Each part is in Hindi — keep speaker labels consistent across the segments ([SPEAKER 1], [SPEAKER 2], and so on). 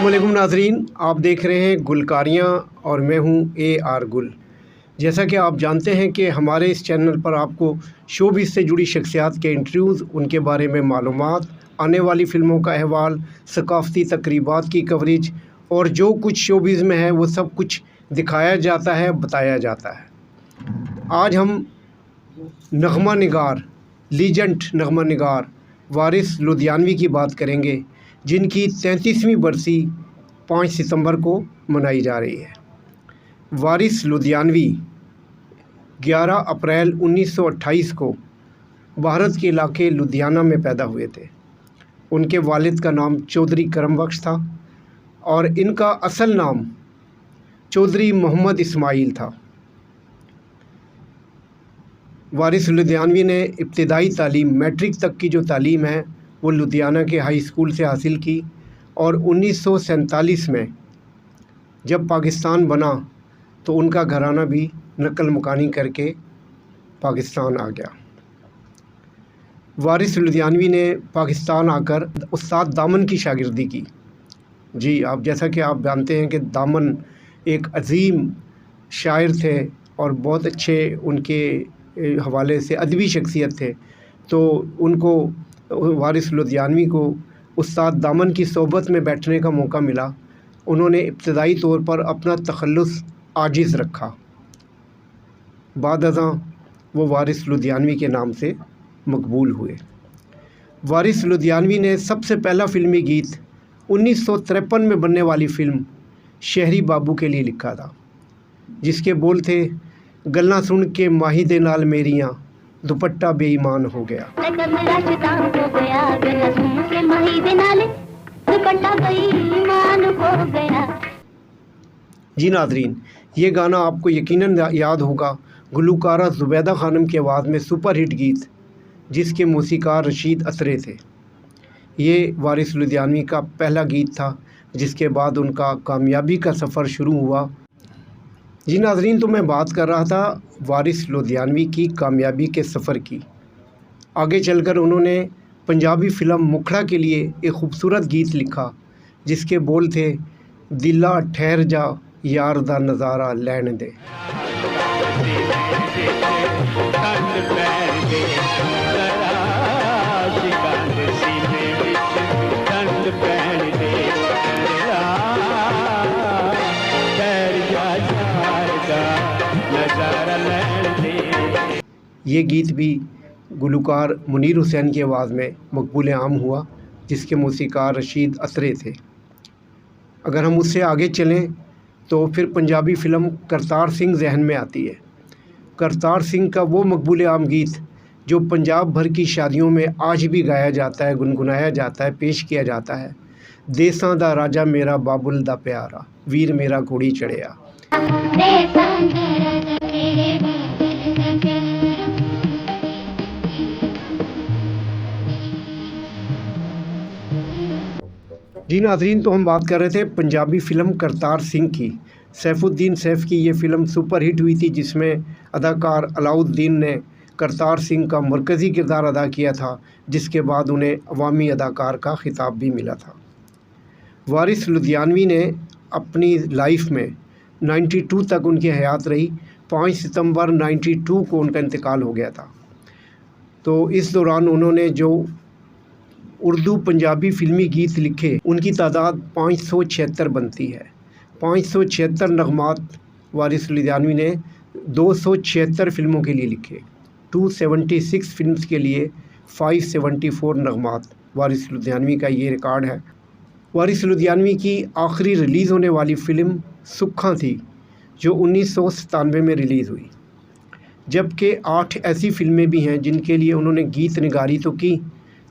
[SPEAKER 1] अस्सलामुअलैकुम नाजरीन, आप देख रहे हैं गुलकारियाँ और मैं हूँ AR गुल। जैसा कि आप जानते हैं कि हमारे इस चैनल पर आपको शोबिज़ से जुड़ी शख्सियात के इंटरव्यूज़, उनके बारे में मालूमात, आने वाली फ़िल्मों का अहवाल, सकाफ़ती तकरीबात की कवरेज और जो कुछ शोबिज़ में है वो सब कुछ दिखाया जाता है, बताया जाता है। आज हम नग़मा निगार, लीजेंड नग़मा निगार वारिस लुधियानवी की बात करेंगे, जिनकी 33वीं बरसी 5 सितंबर को मनाई जा रही है। वारिस लुधियानवी 11 अप्रैल 1928 को भारत के इलाके लुधियाना में पैदा हुए थे। उनके वालिद का नाम चौधरी करम बख्श था और इनका असल नाम चौधरी मोहम्मद इस्माइल था। वारिस लुधियानवी ने इब्तिदाई तालीम मैट्रिक तक की जो तालीम है वो लुधियाना के हाई स्कूल से हासिल की और 1947 में जब पाकिस्तान बना तो उनका घराना भी नकल मकानी करके पाकिस्तान आ गया। वारिस लुधियानवी ने पाकिस्तान आकर उस्ताद दामन की शागिर्दी की। जी, आप जैसा कि आप जानते हैं कि दामन एक अजीम शायर थे और बहुत अच्छे उनके हवाले से अदबी शख्सियत थे। तो उनको वारिस लुधियानवी को उस्ताद दामन की सोबत में बैठने का मौका मिला। उन्होंने इब्तदाई तौर पर अपना तखल्लुस आजिज़ रखा। बाद अज़ां वो वारिस लुधियानवी के नाम से मकबूल हुए। वारिस लुधियानवी ने सबसे पहला फ़िल्मी गीत 1953 में बनने वाली फ़िल्म शहरी बाबू के लिए लिखा था, जिसके बोल थे, गल्लां सुन के माही दे नाल मेरियां दुपट्टा बेईमान हो गया। जी नाज़रीन, ये गाना आपको यकीनन याद होगा। गुलकारा ज़ुबैदा खानम की आवाज़ में सुपरहिट गीत, जिसके मौसीकार रशीद असरे थे। ये वारिस लुधियानवी का पहला गीत था, जिसके बाद उनका कामयाबी का सफ़र शुरू हुआ। जी नाज़रीन, तो मैं बात कर रहा था वारिस लुधियानवी की कामयाबी के सफ़र की। आगे चलकर उन्होंने पंजाबी फ़िल्म मुखड़ा के लिए एक ख़ूबसूरत गीत लिखा, जिसके बोल थे, दिला ठहर जा यार दा नज़ारा लैन दे। ये गीत भी गुलकार मुनीर हुसैन की आवाज़ में मकबूल आम हुआ, जिसके मौसीकार रशीद असरे थे। अगर हम उससे आगे चलें तो फिर पंजाबी फ़िल्म करतार सिंह जहन में आती है। करतार सिंह का वो मकबूल आम गीत जो पंजाब भर की शादियों में आज भी गाया जाता है, गुनगुनाया जाता है, पेश किया जाता है, देसां दा राजा मेरा बाबुल दा प्यारा, वीर मेरा घोड़ी चढ़िया। जी नाज़रीन, तो हम बात कर रहे थे पंजाबी फ़िल्म करतार सिंह की। सैफुद्दीन सैफ की ये फ़िल्म सुपरहिट हुई थी, जिसमें अदाकार अलाउद्दीन ने करतार सिंह का मरकज़ी किरदार अदा किया था, जिसके बाद उन्हें अवामी अदाकार का ख़िताब भी मिला था। वारिस लुधियानवी ने अपनी लाइफ में 92 तक उनकी हयात रही। 5 सितंबर 92 को उनका इंतकाल हो गया था। तो इस दौरान उन्होंने जो उर्दू पंजाबी फ़िल्मी गीत लिखे, उनकी तादाद 576 बनती है। 576 नग़मात वारिस लुधियानवी ने 276 फ़िल्मों के लिए लिखे। 276 फ़िल्म्स के लिए 574 नग़मात वारिस लुधियानवी का ये रिकॉर्ड है। वारिस लुधियानवी की आखिरी रिलीज़ होने वाली फ़िल्म सुक्खा थी, जो 1997 में रिलीज़ हुई। जबकि 8 ऐसी फ़िल्में भी हैं जिनके लिए उन्होंने गीत निगारी तो की,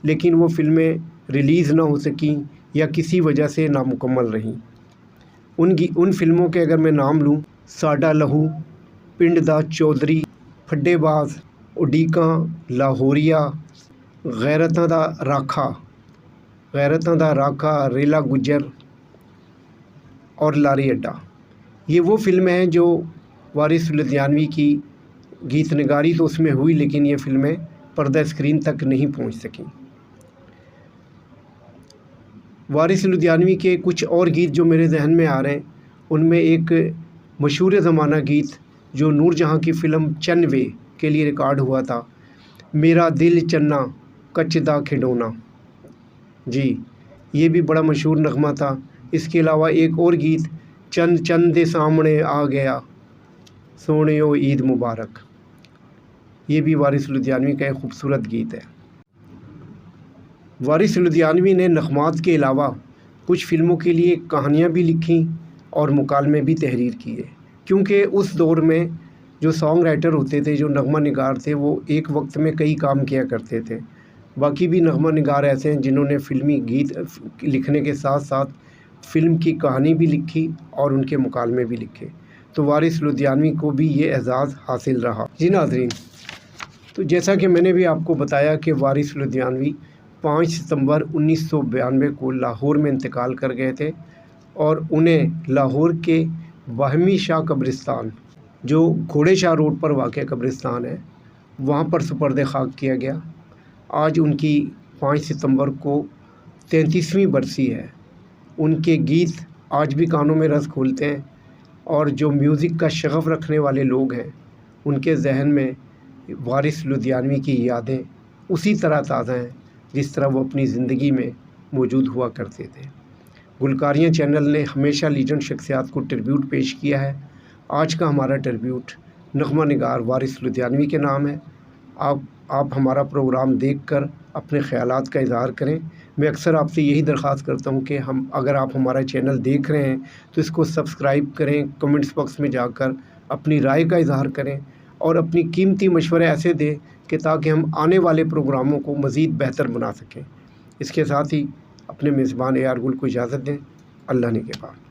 [SPEAKER 1] लेकिन वो फ़िल्में रिलीज़ ना हो सकीं या किसी वजह से नामुकम्मल रहीं। उन फ़िल्मों के अगर मैं नाम लूँ, साडा लहू, पिंड दा चौधरी, फड्डेबाज, उडीकां लाहौरिया, गैरतां दा राखा, रेला गुज्जर और लारी अड्डा। ये वो फ़िल्में हैं जो वारिस लुधियानवी की गीत निगारी तो उसमें हुई, लेकिन ये फ़िल्में पर्दा स्क्रीन तक नहीं पहुंच सकीं। वारिस लुधियानवी के कुछ और गीत जो मेरे जहन में आ रहे हैं, उनमें एक मशहूर ज़माना गीत जो नूरजहाँ की फ़िल्म चन्नवे के लिए रिकॉर्ड हुआ था, मेरा दिल चन्ना कच्चदा खिडौना, जी, ये भी बड़ा मशहूर नगमा था। इसके अलावा एक और गीत, चंद चंद दे सामने आ गया सोनियो ईद मुबारक, ये भी वारिस लुधियानवी का एक खूबसूरत गीत है। वारिस लुधियानवी ने नगमात के अलावा कुछ फ़िल्मों के लिए कहानियाँ भी लिखी और मुकालमे भी तहरीर किए, क्योंकि उस दौर में जो सॉन्ग राइटर होते थे, जो नगमा निगार थे, वो एक वक्त में कई काम किया करते थे। बाकी भी नगमा निगार ऐसे हैं जिन्होंने फ़िल्मी गीत लिखने के साथ साथ फ़िल्म की कहानी भी लिखी और उनके मुकालमे भी लिखे। तो वारिस लुधियानवी को भी ये एज़ाज़ हासिल रहा। जी नाज़रीन, तो जैसा कि मैंने भी आपको बताया कि वारिस लुधियानवी 5 सितंबर 1992 को लाहौर में इंतकाल कर गए थे और उन्हें लाहौर के बाहमी शाह कब्रिस्तान, जो घोड़े शाह रोड पर वाक़ कब्रिस्तान है, वहाँ पर सुपर्द खाक किया गया। आज उनकी 5 सितंबर को 33वीं बरसी है। उनके गीत आज भी कानों में रस खोलते हैं और जो म्यूज़िक का शगफ़ रखने वाले लोग हैं, उनके जहन में वारिस लुधियानवी की यादें उसी तरह ताज़ा हैं जिस तरह वो अपनी ज़िंदगी में मौजूद हुआ करते थे। गुलकारियाँ चैनल ने हमेशा लीजेंड शख्सियात को ट्रिब्यूट पेश किया है। आज का हमारा ट्रिब्यूट नगमा निगार वारिस लुधियानवी के नाम है। आप हमारा प्रोग्राम देखकर अपने ख़यालात का इज़हार करें। मैं अक्सर आपसे यही दरख्वास्त करता हूं कि अगर आप हमारा चैनल देख रहे हैं तो इसको सब्सक्राइब करें, कमेंट्स बॉक्स में जाकर अपनी राय का इज़हार करें और अपनी कीमती मशवरे ऐसे दें कि ताकि हम आने वाले प्रोग्रामों को मज़ीद बेहतर बना सकें। इसके साथ ही अपने मेज़बान AR गुल को इजाज़त दें। अल्लाह ने के बाद।